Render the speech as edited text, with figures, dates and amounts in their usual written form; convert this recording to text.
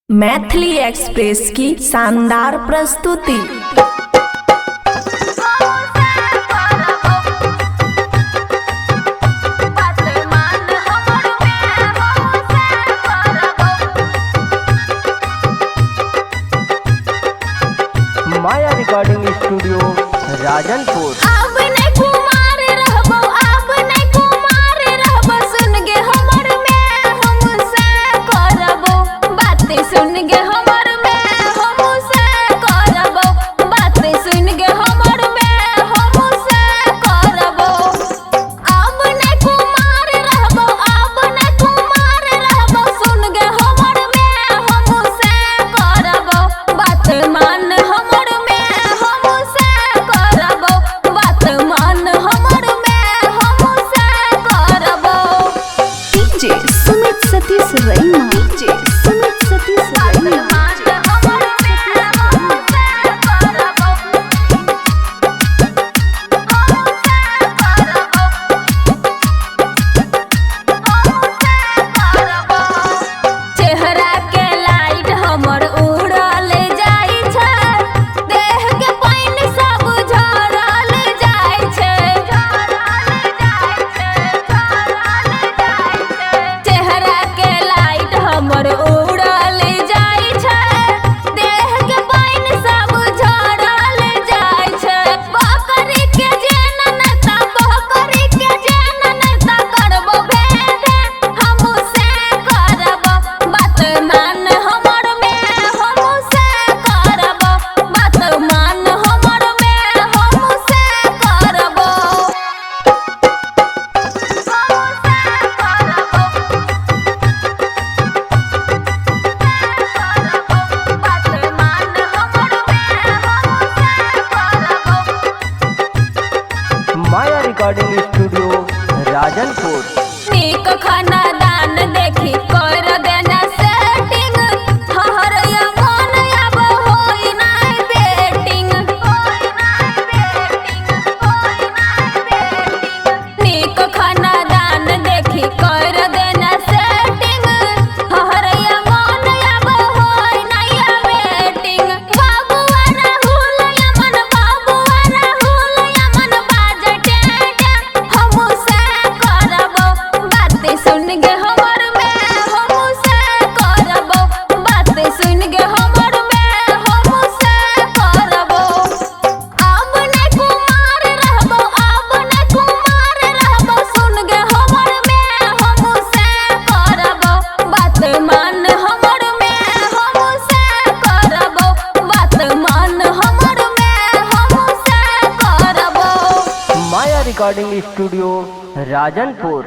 Maithili express की शानदार प्रस्तुति। माया रिकॉर्डिंग स्टूडियो राजनपुर। सुमित सतीश रैना सुमित सतीश रैना। माया रिकॉर्डिंग स्टूडियो राजनपुर। नीक खाना दान देखी कर देना सेटिंग, हरया मन अब होई नाय बेटिंग। नीक खाना दान देखी कर देना सेटिंग, हरया मन अब होई नाय बेटिंग। बाबुआ राहुल यमन बाबुआ राहुल यमन बाजटे हम से करबो बात सुन गे हमर में, हम से करबो बात सुन गे हमर में, हम से करबो। अब ने कुमार रहबो अब ने कुमार रहबो, सुन गे हमर में हम से करबो बात मान हमर में, हम से करबो बात मान हमर में, हम से करबो। माया रिकॉर्डिंग स्टूडियो राजनपुर।